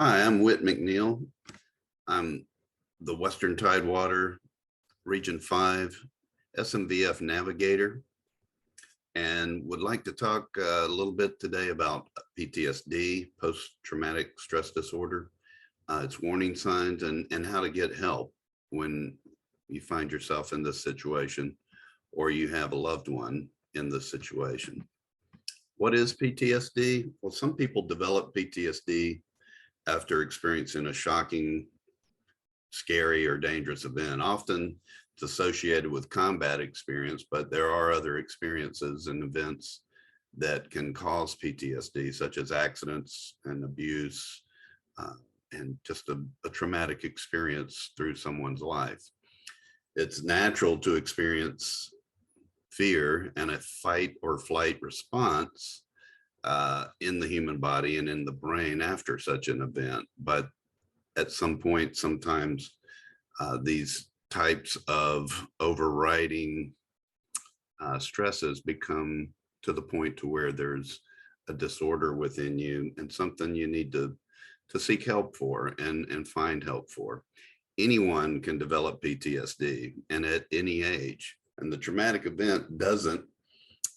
Hi, I'm Whit McNeill. I'm the Western Tidewater Region 5 SMVF Navigator and would like to talk a little bit today about PTSD, post-traumatic stress disorder, its warning signs, and how to get help when you find yourself in this situation or you have a loved one in this situation. What is PTSD? Well, some people develop PTSD after experiencing a shocking, scary, or dangerous event. Often it's associated with combat experience, but there are other experiences and events that can cause PTSD, such as accidents and abuse, and just a traumatic experience through someone's life. It's natural to experience fear and a fight or flight response in the human body and in the brain after such an event. But at some point, sometimes these types of overriding stresses become to the point to where there's a disorder within you and something you need to seek help for and find help for. Anyone can develop PTSD, and at any age. And the traumatic event doesn't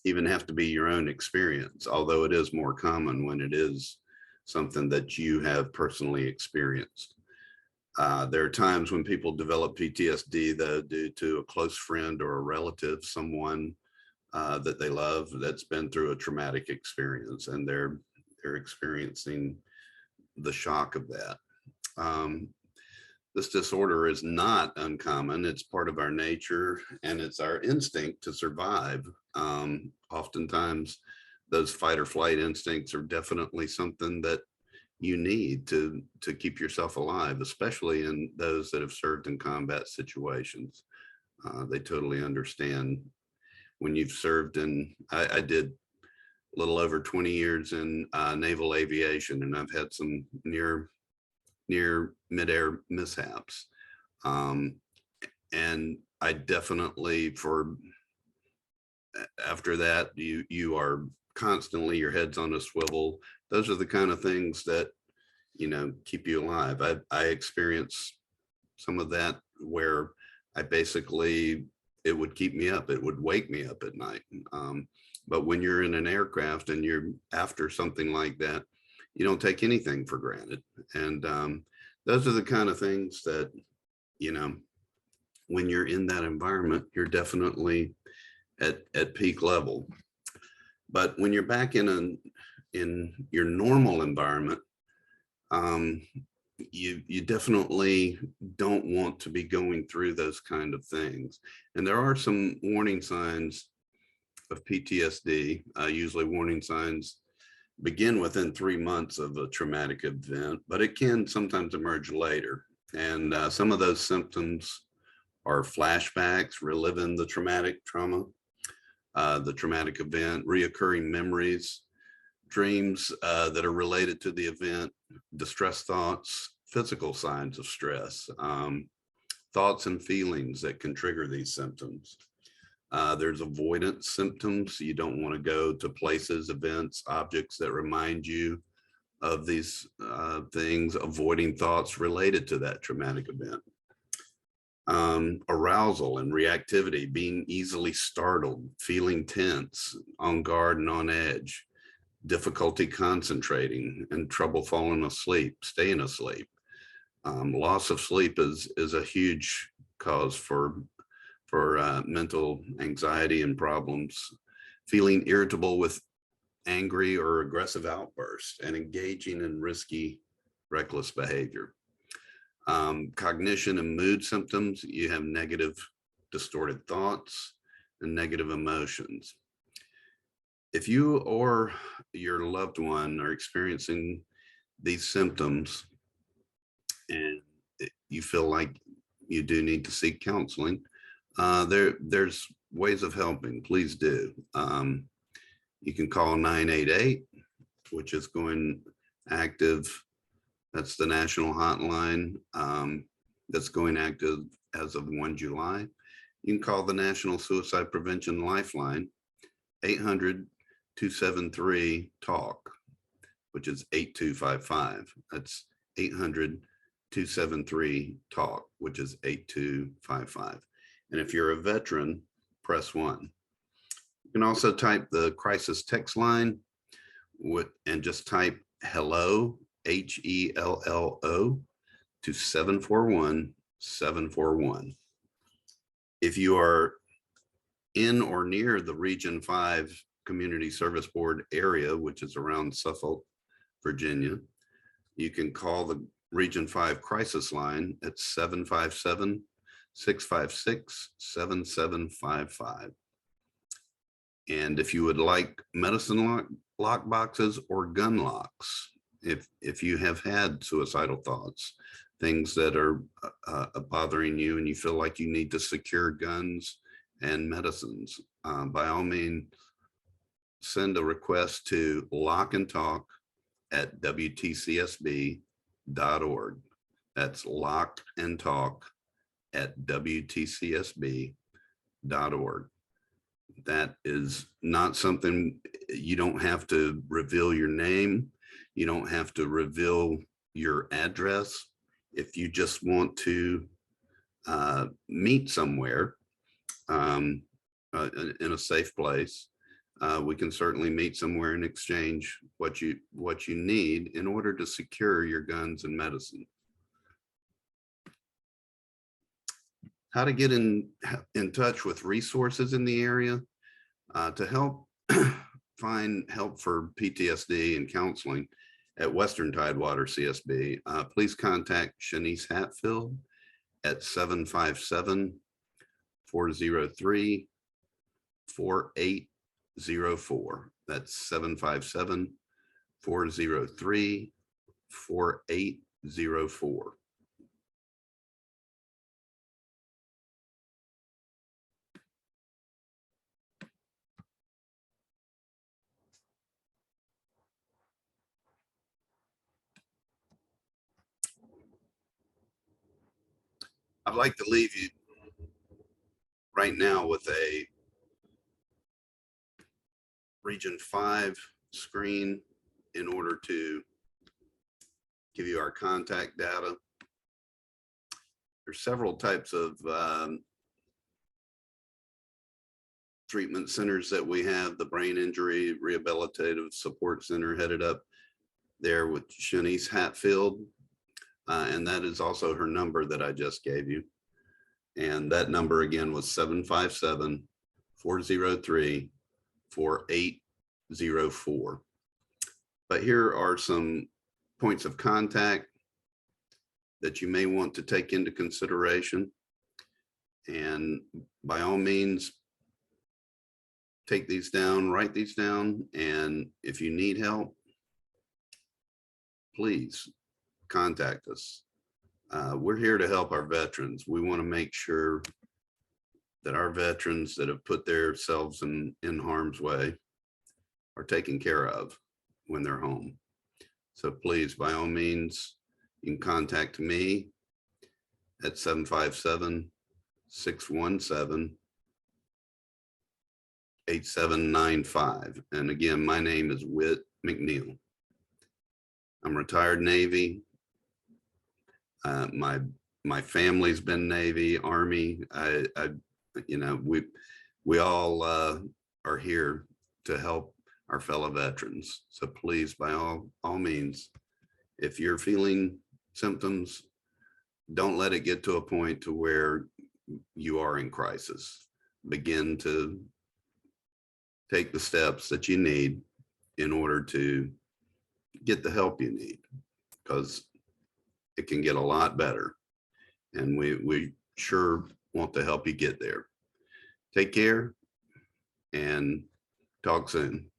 even have to be your own experience, although it is more common when it is something that you have personally experienced. There are times when people develop PTSD though due to a close friend or a relative, someone that they love that's been through a traumatic experience, and they're experiencing the shock of that. This disorder is not uncommon. It's part of our nature, and it's our instinct to survive. Oftentimes, those fight or flight instincts are definitely something that you need to keep yourself alive, especially in those that have served in combat situations. They totally understand when you've served in, I did a little over 20 years in naval aviation, and I've had some near midair mishaps. And I definitely, after that, you are constantly, your head's on a swivel. Those are the kind of things that, keep you alive. I experienced some of that where I basically, it would keep me up. It would wake me up at night. But when you're in an aircraft and you're after something like that, you don't take anything for granted. And those are the kind of things that, when you're in that environment, you're definitely at peak level. But when you're back in your normal environment, you definitely don't want to be going through those kind of things. And there are some warning signs of PTSD. Usually warning signs begin within 3 months of a traumatic event, but it can sometimes emerge later. And some of those symptoms are flashbacks, reliving the traumatic trauma, the traumatic event, reoccurring memories, dreams that are related to the event, distress thoughts, physical signs of stress, thoughts and feelings that can trigger these symptoms. There's avoidance symptoms. You don't want to go to places, events, objects that remind you of these things, avoiding thoughts related to that traumatic event. Arousal and reactivity, being easily startled, feeling tense, on guard and on edge, difficulty concentrating, and trouble falling asleep, staying asleep. Loss of sleep is a huge cause for mental anxiety and problems. Feeling irritable with angry or aggressive outbursts, and engaging in risky, reckless behavior. Cognition and mood symptoms, you have negative, distorted thoughts and negative emotions. If you or your loved one are experiencing these symptoms and you feel like you do need to seek counseling, there's ways of helping. Please do. You can call 988, which is going active. That's the national hotline that's going active as of 1 July. You can call the National Suicide Prevention Lifeline, 800-273-TALK, which is 8255. That's 800-273-TALK, which is 8255. And if you're a veteran, press 1. You can also type the crisis text line and just type hello, HELLO, to 741-741. If you are in or near the Region 5 Community Service Board area, which is around Suffolk, Virginia, you can call the Region 5 crisis line at 757-656-7755. And if you would like medicine lock boxes or gun locks, if you have had suicidal thoughts, things that are bothering you and you feel like you need to secure guns and medicines, by all means, send a request to lockandtalk@wtcsb.org. That's lockandtalk@wtcsb.org. That is not something, you don't have to reveal your name. You don't have to reveal your address. If you just want to meet somewhere in a safe place, we can certainly meet somewhere and exchange what you need in order to secure your guns and medicine. How to get in touch with resources in the area to help find help for PTSD and counseling at Western Tidewater CSB. Please contact Shanice Hatfield at 757-403-4804. That's 757-403-4804. I'd like to leave you right now with a Region 5 screen in order to give you our contact data. There's several types of treatment centers that we have. The Brain Injury Rehabilitative Support Center, headed up there with Shanice Hatfield. And that is also her number that I just gave you. And that number again was 757-403-4804. But here are some points of contact that you may want to take into consideration. And by all means, take these down, write these down. And if you need help, please contact us. We're here to help our veterans. We want to make sure that our veterans that have put themselves in harm's way are taken care of when they're home. So please, by all means, you can contact me at 757-617-8795. And again, my name is Whit McNeill. I'm retired Navy. My family's been Navy, Army. We all are here to help our fellow veterans. So please, by all means, if you're feeling symptoms, don't let it get to a point to where you are in crisis. Begin to take the steps that you need in order to get the help you need, because it can get a lot better. And we sure want to help you get there. Take care and talk soon.